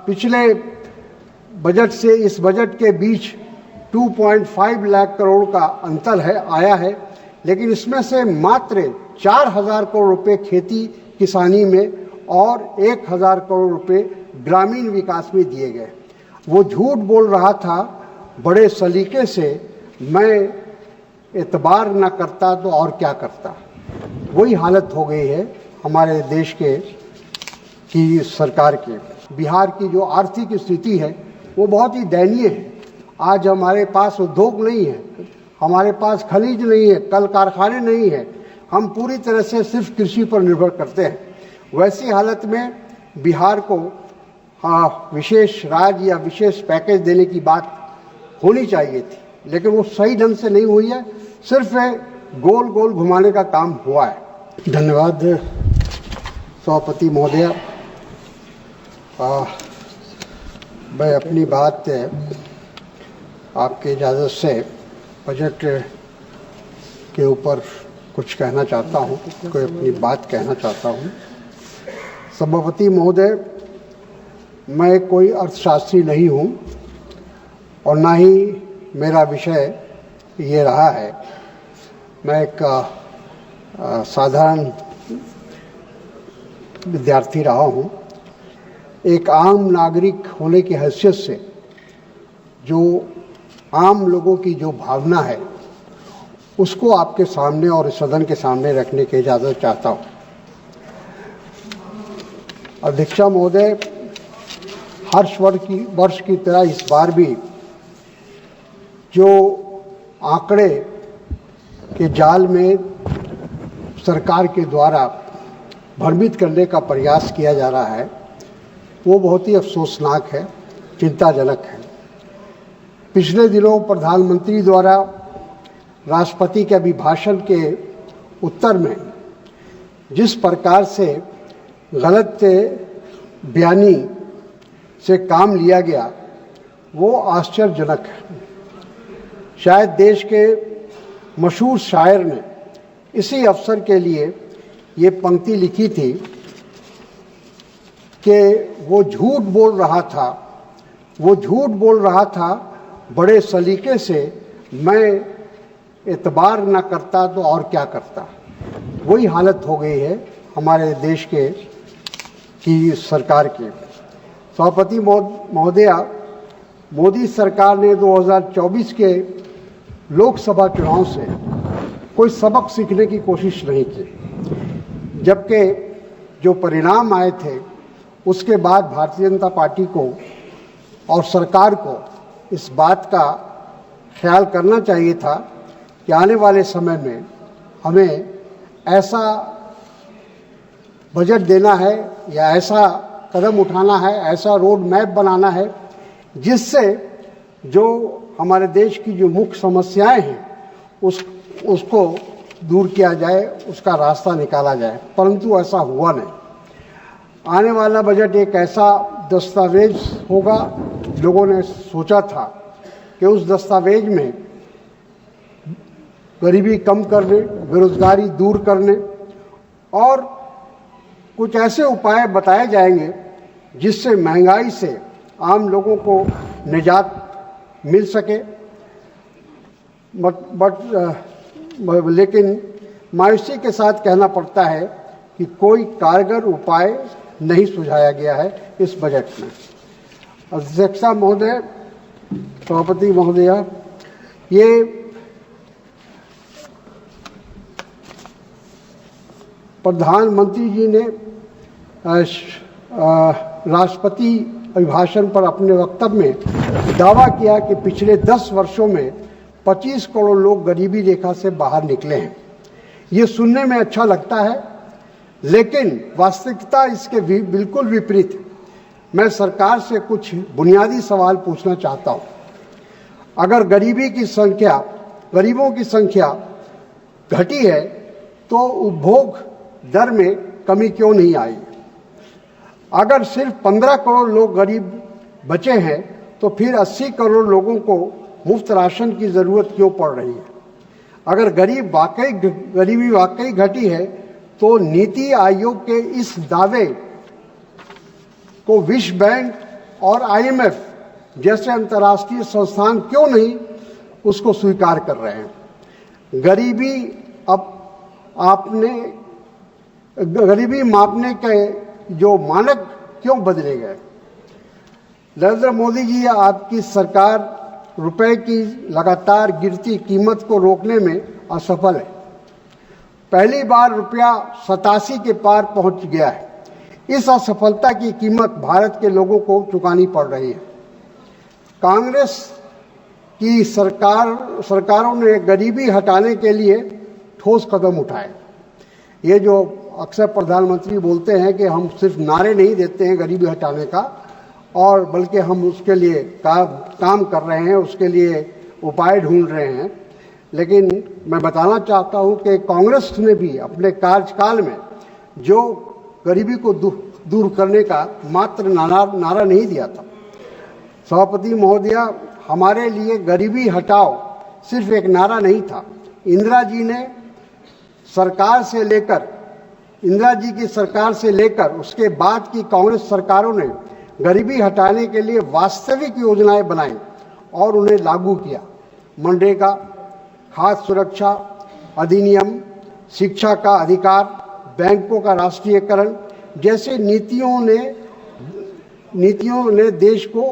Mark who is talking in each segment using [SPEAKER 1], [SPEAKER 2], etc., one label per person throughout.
[SPEAKER 1] पिछले बजट से इस बजट के बीच 2.5 लाख करोड़ का अंतर आया है, लेकिन इसमें से मात्र 4,000 करोड़ रुपए खेती किसानी में और 1,000 करोड़ रुपए ग्रामीण विकास में दिए गए। वो झूठ बोल रहा था बड़े सलीके से, मैं एतबार न करता तो और क्या करता। वही हालत हो गई है हमारे देश की सरकार के। बिहार की जो आर्थिक स्थिति है वो बहुत ही दयनीय है। आज हमारे पास उद्योग नहीं है, हमारे पास खनिज नहीं है, कल कारखाने नहीं है, हम पूरी तरह से सिर्फ कृषि पर निर्भर करते हैं। वैसी हालत में बिहार को विशेष राज्य या विशेष पैकेज देने की बात होनी चाहिए थी, लेकिन वो सही ढंग से नहीं हुई है, सिर्फ गोल गोल घुमाने का काम हुआ है। धन्यवाद सभापति महोदय। मैं अपनी बात आपके इजाज़त से बजट के ऊपर कुछ कहना चाहता हूँ, कोई अपनी बात कहना चाहता हूँ। सभापति महोदय, मैं कोई अर्थशास्त्री नहीं हूँ और ना ही मेरा विषय ये रहा है। मैं एक साधारण विद्यार्थी रहा हूँ। एक आम नागरिक होने की हैसियत से जो आम लोगों की जो भावना है उसको आपके सामने और सदन के सामने रखने की इजाज़त चाहता हूँ। अध्यक्षा महोदय, हर वर्ष की तरह इस बार भी जो आंकड़े के जाल में सरकार के द्वारा भ्रमित करने का प्रयास किया जा रहा है वो बहुत ही अफसोसनाक है, चिंताजनक है। पिछले दिनों प्रधानमंत्री द्वारा राष्ट्रपति के अभिभाषण के उत्तर में जिस प्रकार से गलत बयानी से काम लिया गया वो आश्चर्यजनक है। शायद देश के मशहूर शायर ने इसी अवसर के लिए ये पंक्ति लिखी थी कि वो झूठ बोल रहा था बड़े सलीके से, मैं एतबार न करता तो और क्या करता। वही हालत हो गई है हमारे देश की सरकार के। सभापति महोदया, मोदी सरकार ने 2024 के लोकसभा चुनाव से कोई सबक सीखने की कोशिश नहीं की, जबकि जो परिणाम आए थे उसके बाद भारतीय जनता पार्टी को और सरकार को इस बात का ख्याल करना चाहिए था कि आने वाले समय में हमें ऐसा बजट देना है या ऐसा कदम उठाना है, ऐसा रोड मैप बनाना है जिससे जो हमारे देश की जो मुख्य समस्याएं हैं उसको दूर किया जाए, उसका रास्ता निकाला जाए, परंतु ऐसा हुआ नहीं। आने वाला बजट एक ऐसा दस्तावेज होगा, लोगों ने सोचा था कि उस दस्तावेज में गरीबी कम करने, बेरोजगारी दूर करने और कुछ ऐसे उपाय बताए जाएंगे जिससे महंगाई से आम लोगों को निजात मिल सके। लेकिन मायूसी के साथ कहना पड़ता है कि कोई कारगर उपाय नहीं सुझाया गया है इस बजट में। अध्यक्षा महोदय, सभापति महोदया, ये प्रधानमंत्री जी ने राष्ट्रपति अभिभाषण पर अपने वक्तव्य में दावा किया कि पिछले 10 वर्षों में 25 करोड़ लोग गरीबी रेखा से बाहर निकले हैं। ये सुनने में अच्छा लगता है, लेकिन वास्तविकता इसके बिल्कुल विपरीत है। मैं सरकार से कुछ बुनियादी सवाल पूछना चाहता हूँ। अगर गरीबों की संख्या घटी है तो उपभोग दर में कमी क्यों नहीं आई? अगर सिर्फ 15 करोड़ लोग गरीब बचे हैं तो फिर 80 करोड़ लोगों को मुफ्त राशन की ज़रूरत क्यों पड़ रही है? अगर गरीबी वाकई घटी है तो नीति आयोग के इस दावे को विश्व बैंक और IMF जैसे अंतर्राष्ट्रीय संस्थान क्यों नहीं उसको स्वीकार कर रहे हैं? गरीबी मापने के जो मानक क्यों बदले गए? नरेंद्र मोदी जी, आपकी सरकार रुपए की लगातार गिरती कीमत को रोकने में असफल है। पहली बार रुपया 87 के पार पहुंच गया है। इस असफलता की कीमत भारत के लोगों को चुकानी पड़ रही है। कांग्रेस की सरकारों ने गरीबी हटाने के लिए ठोस कदम उठाए। ये जो अक्सर प्रधानमंत्री बोलते हैं कि हम सिर्फ नारे नहीं देते हैं गरीबी हटाने का, और बल्कि हम उसके लिए काम कर रहे हैं, उसके लिए उपाय ढूंढ रहे हैं। लेकिन मैं बताना चाहता हूं कि कांग्रेस ने भी अपने कार्यकाल में जो गरीबी को दूर करने का मात्र नारा नहीं दिया था। सभापति महोदया, हमारे लिए गरीबी हटाओ सिर्फ एक नारा नहीं था। इंदिरा जी की सरकार से लेकर उसके बाद की कांग्रेस सरकारों ने गरीबी हटाने के लिए वास्तविक योजनाएं बनाई और उन्हें लागू किया। मनरेगा, खाद्य सुरक्षा अधिनियम, शिक्षा का अधिकार, बैंकों का राष्ट्रीयकरण जैसे नीतियों ने देश को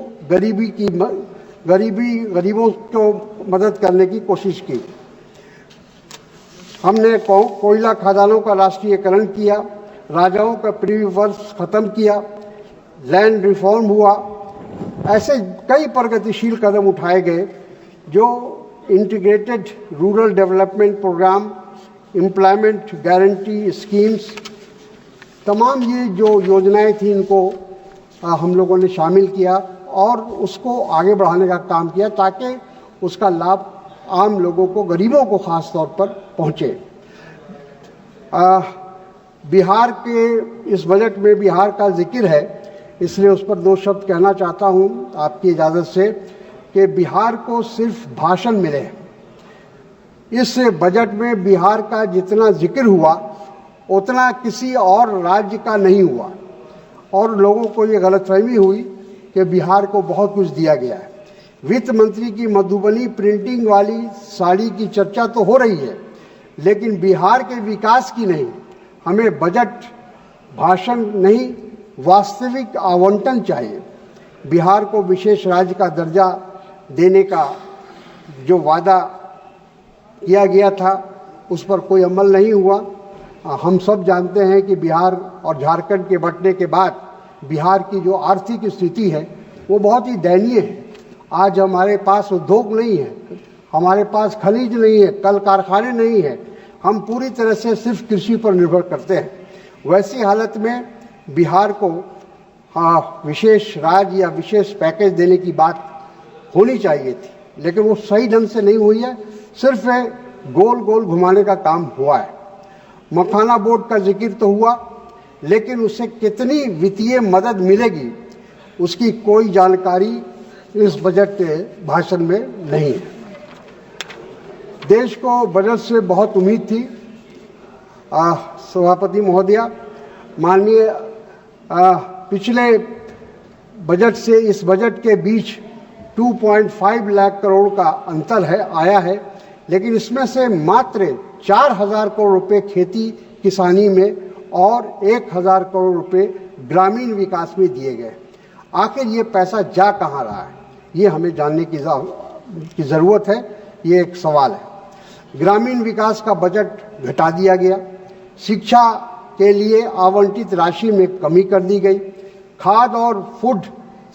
[SPEAKER 1] गरीबों को मदद करने की कोशिश की। हमने कोयला खदानों का राष्ट्रीयकरण किया, राजाओं का प्रिविलेज खत्म किया, लैंड रिफॉर्म हुआ। ऐसे कई प्रगतिशील कदम उठाए गए जो integrated rural development programme, employment guarantee schemes, तमाम ये जो योजनाएं थी इनको हम लोगों ने शामिल किया और उसको आगे बढ़ाने का काम किया ताकि उसका लाभ आम लोगों को, गरीबों को खास तौर पर पहुंचे। बिहार के इस बजट में बिहार का जिक्र है, इसलिए उस पर दो शब्द कहना चाहता हूं आपकी इजाज़त से कि बिहार को सिर्फ भाषण मिले। इस बजट में बिहार का जितना जिक्र हुआ उतना किसी और राज्य का नहीं हुआ और लोगों को ये गलतफहमी हुई कि बिहार को बहुत कुछ दिया गया है। वित्त मंत्री की मधुबनी प्रिंटिंग वाली साड़ी की चर्चा तो हो रही है, लेकिन बिहार के विकास की नहीं। हमें बजट भाषण नहीं, वास्तविक आवंटन चाहिए। बिहार को विशेष राज्य का दर्जा देने का जो वादा किया गया था उस पर कोई अमल नहीं हुआ। हम सब जानते हैं कि बिहार और झारखंड के बंटने के बाद बिहार की जो आर्थिक स्थिति है वो बहुत ही दयनीय है। आज हमारे पास उद्योग नहीं है, हमारे पास खनिज नहीं है, कल कारखाने नहीं है, हम पूरी तरह से सिर्फ कृषि पर निर्भर करते हैं। वैसी हालत में बिहार को विशेष राज्य या विशेष पैकेज देने की बात होनी चाहिए थी, लेकिन वो सही ढंग से नहीं हुई है, सिर्फ गोल गोल घुमाने का काम हुआ है। मखाना बोर्ड का जिक्र तो हुआ, लेकिन उससे कितनी वित्तीय मदद मिलेगी उसकी कोई जानकारी इस बजट के भाषण में नहीं है। देश को बजट से बहुत उम्मीद थी। सभापति महोदया, माननीय पिछले बजट से इस बजट के बीच 2.5 लाख करोड़ का अंतर आया है, लेकिन इसमें से मात्र 4,000 करोड़ रुपए खेती किसानी में और 1,000 करोड़ रुपए ग्रामीण विकास में दिए गए। आखिर ये पैसा जा कहाँ रहा है, ये हमें जानने की ज़रूरत है। ये एक सवाल है। ग्रामीण विकास का बजट घटा दिया गया, शिक्षा के लिए आवंटित राशि में कमी कर दी गई, खाद और फूड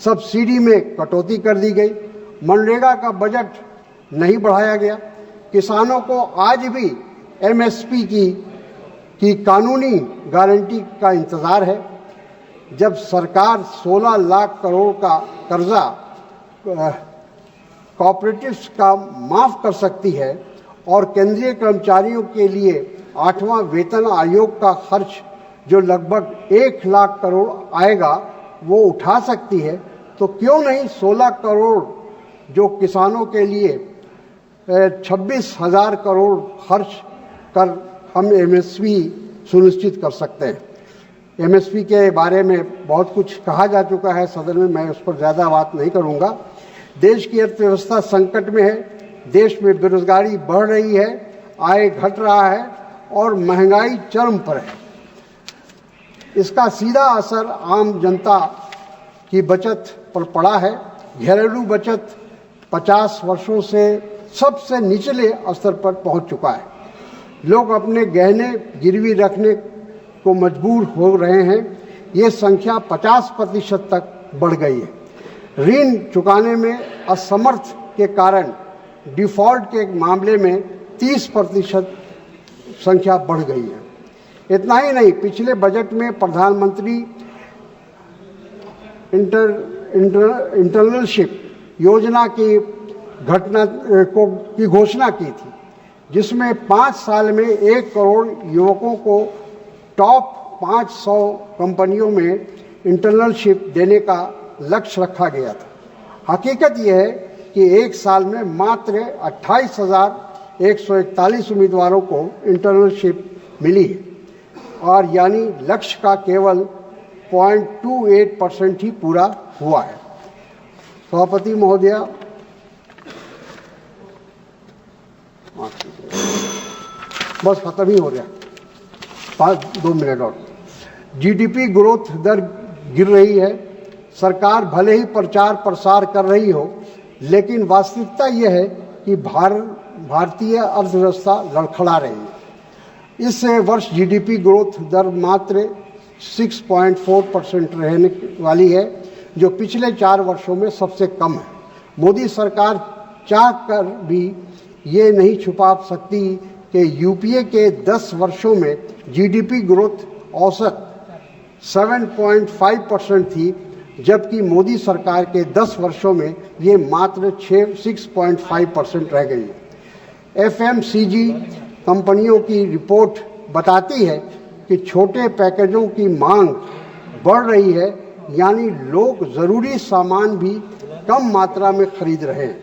[SPEAKER 1] सब्सिडी में कटौती कर दी गई, मनरेगा का बजट नहीं बढ़ाया गया। किसानों को आज भी MSP की कानूनी गारंटी का इंतज़ार है। जब सरकार 16 लाख करोड़ का कर्जा कॉपरेटिव्स का माफ़ कर सकती है और केंद्रीय कर्मचारियों के लिए 8वां वेतन आयोग का खर्च जो लगभग 1 लाख करोड़ आएगा वो उठा सकती है, तो क्यों नहीं 16 करोड़ जो किसानों के लिए 26,000 करोड़ खर्च कर हम MSP सुनिश्चित कर सकते हैं। एमएसपी के बारे में बहुत कुछ कहा जा चुका है सदन में, मैं उस पर ज़्यादा बात नहीं करूँगा। देश की अर्थव्यवस्था संकट में है, देश में बेरोजगारी बढ़ रही है, आय घट रहा है और महंगाई चरम पर है। इसका सीधा असर आम जनता की बचत पर पड़ा है। घरेलू बचत 50 वर्षों से सबसे निचले स्तर पर पहुंच चुका है। लोग अपने गहने गिरवी रखने को मजबूर हो रहे हैं। ये संख्या 50% तक बढ़ गई है। ऋण चुकाने में असमर्थ के कारण डिफॉल्ट के मामले में 30% संख्या बढ़ गई है। इतना ही नहीं, पिछले बजट में प्रधानमंत्री इंटर्नशिप योजना की घोषणा की थी, जिसमें 5 साल में 1 करोड़ युवकों को टॉप 500 कंपनियों में इंटर्नशिप देने का लक्ष्य रखा गया था। हकीकत यह है कि 1 साल में मात्र 28,141 उम्मीदवारों को इंटर्नशिप मिली है और यानी लक्ष्य का केवल 0.28% ही पूरा हुआ है। सभापति महोदया, बस खत्म ही हो गया, 2 मिनट और। जीडीपी ग्रोथ दर गिर रही है। सरकार भले ही प्रचार प्रसार कर रही हो, लेकिन वास्तविकता यह है कि भारतीय अर्थव्यवस्था लड़खड़ा रही है। इस वर्ष जीडीपी ग्रोथ दर मात्र 6.4% रहने वाली है, जो पिछले 4 वर्षों में सबसे कम है। मोदी सरकार चाह कर भी ये नहीं छुपा सकती कि यूपीए के 10 वर्षों में जीडीपी ग्रोथ औसत 7.5% थी, जबकि मोदी सरकार के 10 वर्षों में ये मात्र 6.5% रह गई है। एफएमसीजी कंपनियों की रिपोर्ट बताती है कि छोटे पैकेजों की मांग बढ़ रही है, यानी लोग ज़रूरी सामान भी कम मात्रा में खरीद रहे हैं।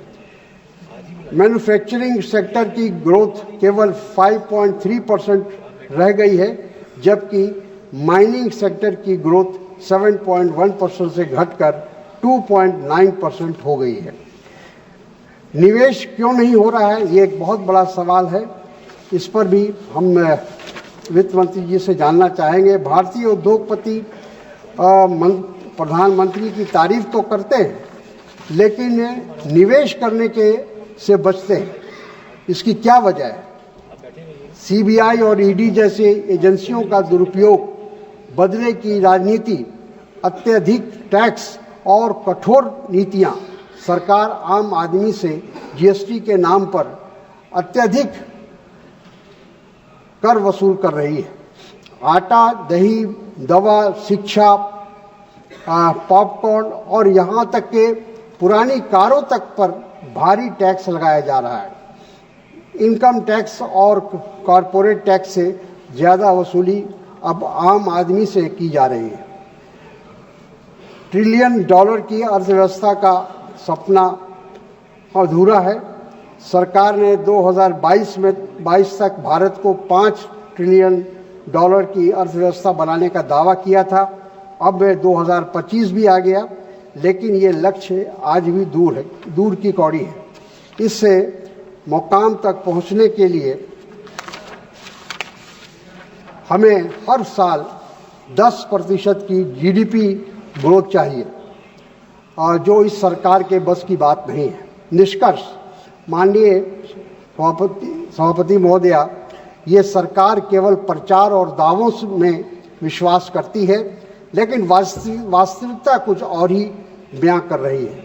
[SPEAKER 1] मैन्युफैक्चरिंग सेक्टर की ग्रोथ केवल 5.3% रह गई है, जबकि माइनिंग सेक्टर की ग्रोथ 7.1% से घटकर 2.9% हो गई है। निवेश क्यों नहीं हो रहा है, ये एक बहुत बड़ा सवाल है। इस पर भी हम वित्त मंत्री जी से जानना चाहेंगे। भारतीय उद्योगपति प्रधानमंत्री की तारीफ तो करते हैं, लेकिन निवेश करने से बचते हैं। इसकी क्या वजह है? सीबीआई और ईडी जैसे एजेंसियों का दुरुपयोग, बदले की राजनीति, अत्यधिक टैक्स और कठोर नीतियां। सरकार आम आदमी से जीएसटी के नाम पर अत्यधिक कर वसूल कर रही है। आटा, दही, दवा, शिक्षा, पॉपकॉर्न और यहाँ तक के पुरानी कारों तक पर भारी टैक्स लगाया जा रहा है। इनकम टैक्स और कॉरपोरेट टैक्स से ज़्यादा वसूली अब आम आदमी से की जा रही है। $1 ट्रिलियन की अर्थव्यवस्था का सपना अधूरा है। सरकार ने 2022 तक भारत को $5 ट्रिलियन की अर्थव्यवस्था बनाने का दावा किया था। अब 2025 भी आ गया, लेकिन ये लक्ष्य आज भी दूर की कौड़ी है। इससे मुकाम तक पहुंचने के लिए हमें हर साल 10% की जीडीपी ग्रोथ चाहिए, और जो इस सरकार के बस की बात नहीं है। निष्कर्ष, माननीय सभापति महोदया, ये सरकार केवल प्रचार और दावों में विश्वास करती है, लेकिन वास्तविकता कुछ और ही बयां कर रही है।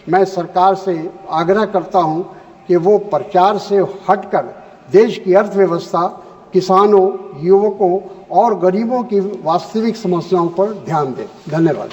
[SPEAKER 1] मैं सरकार से आग्रह करता हूं कि वो प्रचार से हटकर देश की अर्थव्यवस्था, किसानों, युवकों और गरीबों की वास्तविक समस्याओं पर ध्यान दें। धन्यवाद।